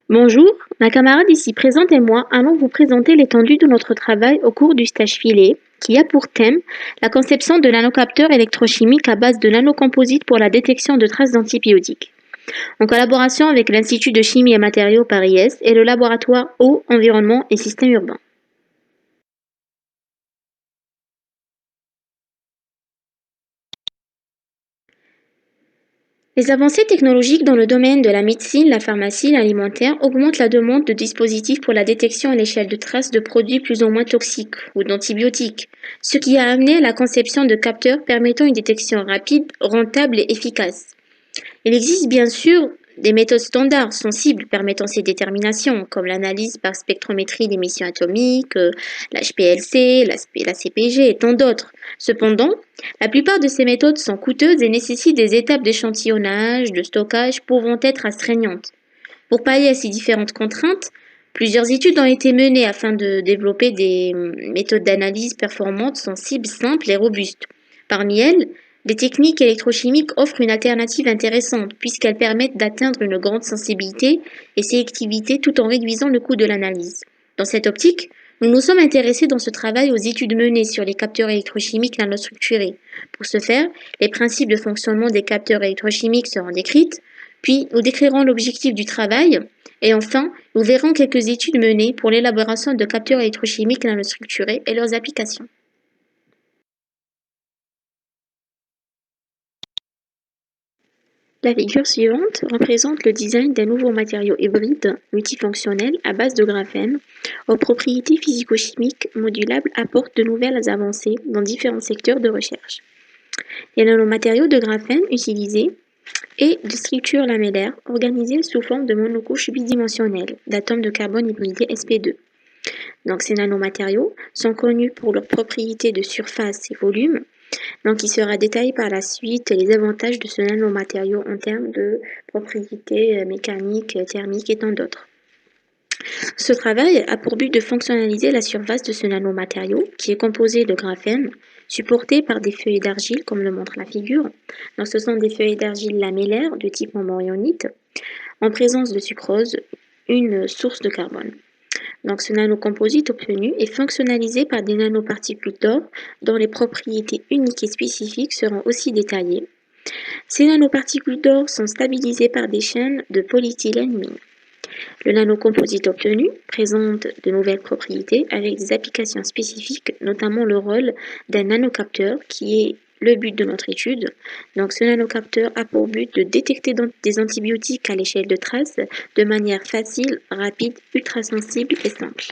Bonjour, ma camarade ici présente et moi allons vous présenter l'étendue de notre travail au cours du stage filet, qui a pour thème la conception de nanocapteurs électrochimiques à base de nanocomposites pour la détection de traces d'antibiotiques, en collaboration avec l'Institut de chimie et matériaux Paris-Est et le laboratoire Eau, Environnement et Systèmes urbains. Les avancées technologiques dans le domaine de la médecine, la pharmacie, l'alimentaire augmentent la demande de dispositifs pour la détection à l'échelle de traces de produits plus ou moins toxiques ou d'antibiotiques, ce qui a amené à la conception de capteurs permettant une détection rapide, rentable et efficace. Il existe bien sûr des méthodes standards sensibles permettant ces déterminations, comme l'analyse par spectrométrie d'émissions atomiques, l'HPLC, la CPG et tant d'autres. Cependant, la plupart de ces méthodes sont coûteuses et nécessitent des étapes d'échantillonnage, de stockage pouvant être astreignantes. Pour pallier à ces différentes contraintes, plusieurs études ont été menées afin de développer des méthodes d'analyse performantes, sensibles, simples et robustes. Parmi elles, les techniques électrochimiques offrent une alternative intéressante puisqu'elles permettent d'atteindre une grande sensibilité et sélectivité tout en réduisant le coût de l'analyse. Dans cette optique, nous nous sommes intéressés dans ce travail aux études menées sur les capteurs électrochimiques nanostructurés. Pour ce faire, les principes de fonctionnement des capteurs électrochimiques seront décrits, puis nous décrirons l'objectif du travail et enfin, nous verrons quelques études menées pour l'élaboration de capteurs électrochimiques nanostructurés et leurs applications. La figure suivante représente le design d'un nouveau matériau hybride multifonctionnel à base de graphène aux propriétés physico-chimiques modulables apporte de nouvelles avancées dans différents secteurs de recherche. Les nanomatériaux de graphène utilisés et de structures lamellaires organisées sous forme de monocouches bidimensionnelles d'atomes de carbone hybridés sp2. Donc ces nanomatériaux sont connus pour leurs propriétés de surface et volume. Donc il sera détaillé par la suite les avantages de ce nanomatériau en termes de propriétés mécaniques, thermiques et tant d'autres. Ce travail a pour but de fonctionnaliser la surface de ce nanomatériau qui est composé de graphène supporté par des feuilles d'argile comme le montre la figure. Donc ce sont des feuilles d'argile lamellaires de type membrionite en présence de sucrose, une source de carbone. Donc ce nanocomposite obtenu est fonctionnalisé par des nanoparticules d'or dont les propriétés uniques et spécifiques seront aussi détaillées. Ces nanoparticules d'or sont stabilisées par des chaînes de polyéthylène-mine. Le nanocomposite obtenu présente de nouvelles propriétés avec des applications spécifiques, notamment le rôle d'un nanocapteur qui est le but de notre étude. Donc ce nanocapteur a pour but de détecter des antibiotiques à l'échelle de traces de manière facile, rapide, ultra sensible et simple.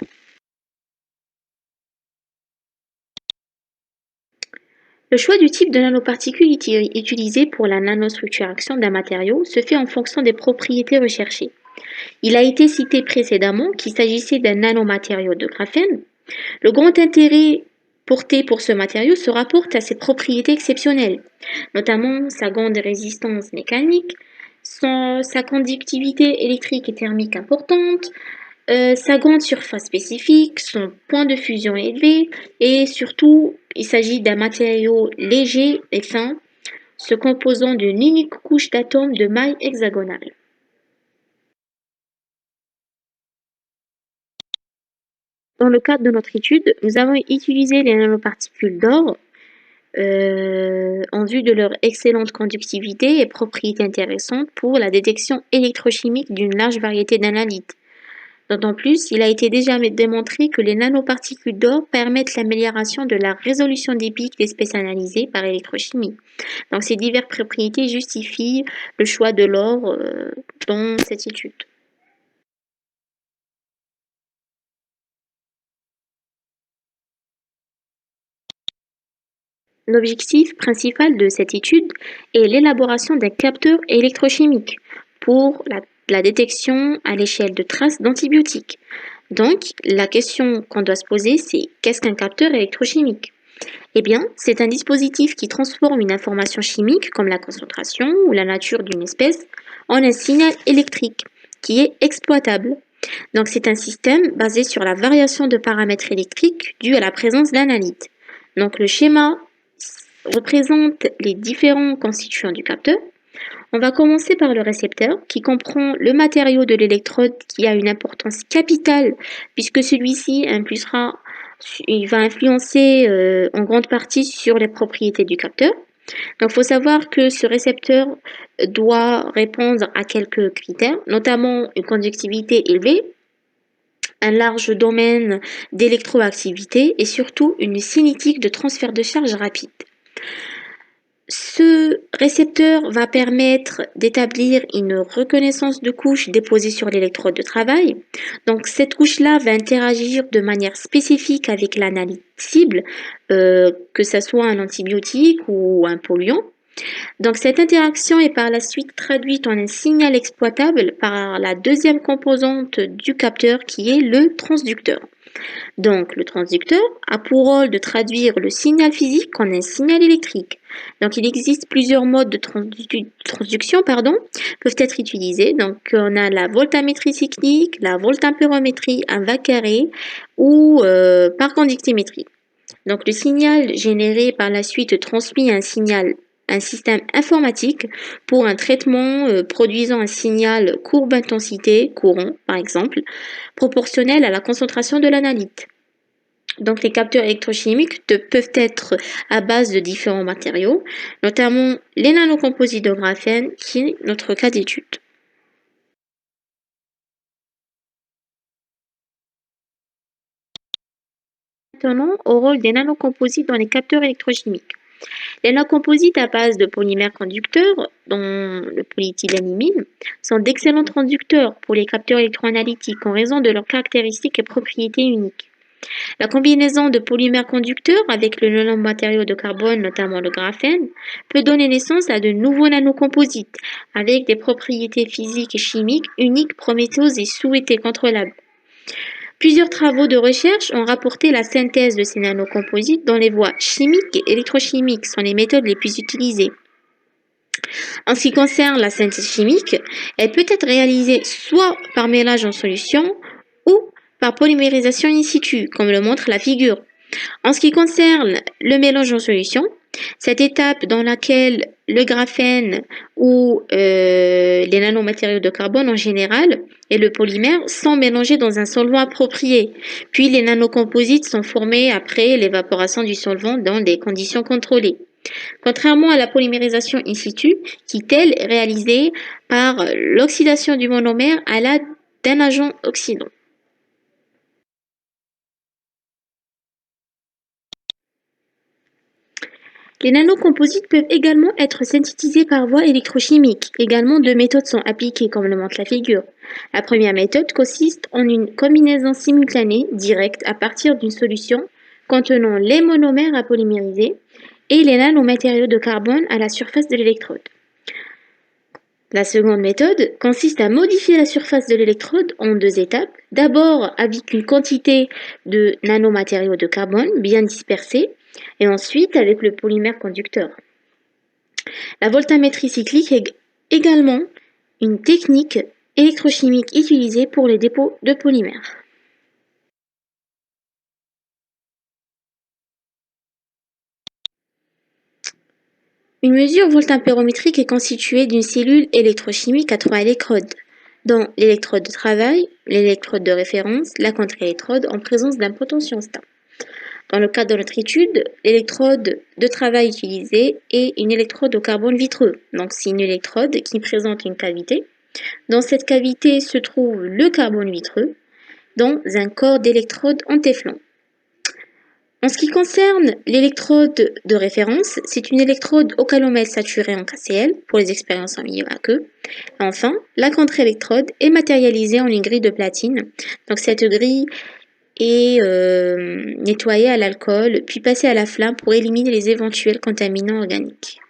Le choix du type de nanoparticule utilisé pour la nanostructuration d'un matériau se fait en fonction des propriétés recherchées. Il a été cité précédemment qu'il s'agissait d'un nanomatériau de graphène. Le grand intérêt porté pour ce matériau se rapporte à ses propriétés exceptionnelles, notamment sa grande résistance mécanique, sa conductivité électrique et thermique importante, sa grande surface spécifique, son point de fusion élevé et surtout, il s'agit d'un matériau léger et fin, se composant d'une unique couche d'atomes de maille hexagonale. Dans le cadre de notre étude, nous avons utilisé les nanoparticules d'or en vue de leur excellente conductivité et propriétés intéressantes pour la détection électrochimique d'une large variété d'analytes. D'autant plus, il a été déjà démontré que les nanoparticules d'or permettent l'amélioration de la résolution des pics d'espèces analysées par électrochimie. Donc ces diverses propriétés justifient le choix de l'or dans cette étude. L'objectif principal de cette étude est l'élaboration d'un capteur électrochimique pour la détection à l'échelle de traces d'antibiotiques. Donc, la question qu'on doit se poser, c'est qu'est-ce qu'un capteur électrochimique? Eh bien, c'est un dispositif qui transforme une information chimique, comme la concentration ou la nature d'une espèce, en un signal électrique qui est exploitable. Donc, c'est un système basé sur la variation de paramètres électriques due à la présence d'analytes. Donc, le schéma représente les différents constituants du capteur. On va commencer par le récepteur qui comprend le matériau de l'électrode qui a une importance capitale puisque celui-ci il va influencer en grande partie sur les propriétés du capteur. Donc, il faut savoir que ce récepteur doit répondre à quelques critères, notamment une conductivité élevée, un large domaine d'électroactivité et surtout une cinétique de transfert de charge rapide. Ce récepteur va permettre d'établir une reconnaissance de couche déposée sur l'électrode de travail. Donc cette couche-là va interagir de manière spécifique avec l'analyte cible, que ce soit un antibiotique ou un polluant. Donc cette interaction est par la suite traduite en un signal exploitable par la deuxième composante du capteur qui est le transducteur. Donc, le transducteur a pour rôle de traduire le signal physique en un signal électrique. Donc, il existe plusieurs modes de transduction, peuvent être utilisés. Donc, on a la voltammétrie cyclique, la voltampérométrie à va carré ou par conductimétrie. Donc, le signal généré par la suite transmet un système informatique pour un traitement produisant un signal courbe intensité, courant par exemple, proportionnel à la concentration de l'analyte. Donc les capteurs électrochimiques peuvent être à base de différents matériaux, notamment les nanocomposites de graphène qui est notre cas d'étude. Maintenant au rôle des nanocomposites dans les capteurs électrochimiques. Les nanocomposites à base de polymères conducteurs, dont le polyéthylénimide, sont d'excellents conducteurs pour les capteurs électroanalytiques en raison de leurs caractéristiques et propriétés uniques. La combinaison de polymères conducteurs avec le nanomatériau de carbone, notamment le graphène, peut donner naissance à de nouveaux nanocomposites avec des propriétés physiques et chimiques uniques, prometteuses et souhaitées contrôlables. Plusieurs travaux de recherche ont rapporté la synthèse de ces nanocomposites dont les voies chimiques et électrochimiques sont les méthodes les plus utilisées. En ce qui concerne la synthèse chimique, elle peut être réalisée soit par mélange en solution ou par polymérisation in situ, comme le montre la figure. En ce qui concerne le mélange en solution, cette étape dans laquelle le graphène ou les nanomatériaux de carbone en général et le polymère sont mélangés dans un solvant approprié. Puis les nanocomposites sont formés après l'évaporation du solvant dans des conditions contrôlées. Contrairement à la polymérisation in situ, qui est réalisée par l'oxydation du monomère à l'aide d'un agent oxydant. Les nanocomposites peuvent également être synthétisés par voie électrochimique. Également, deux méthodes sont appliquées, comme le montre la figure. La première méthode consiste en une combinaison simultanée, directe, à partir d'une solution contenant les monomères à polymériser et les nanomatériaux de carbone à la surface de l'électrode. La seconde méthode consiste à modifier la surface de l'électrode en deux étapes. D'abord avec une quantité de nanomatériaux de carbone bien dispersés et ensuite avec le polymère conducteur. La voltammétrie cyclique est également une technique électrochimique utilisée pour les dépôts de polymères. Une mesure voltampérométrique est constituée d'une cellule électrochimique à 3 électrodes, dont l'électrode de travail, l'électrode de référence, la contre-électrode en présence d'un potentiostat. Dans le cadre de notre étude, l'électrode de travail utilisée est une électrode au carbone vitreux. Donc c'est une électrode qui présente une cavité. Dans cette cavité se trouve le carbone vitreux dans un corps d'électrode en téflon. En ce qui concerne l'électrode de référence, c'est une électrode au calomètre saturé en KCl pour les expériences en milieu aqueux. Enfin, la contre-électrode est matérialisée en une grille de platine. Donc cette grille est nettoyée à l'alcool puis passée à la flamme pour éliminer les éventuels contaminants organiques.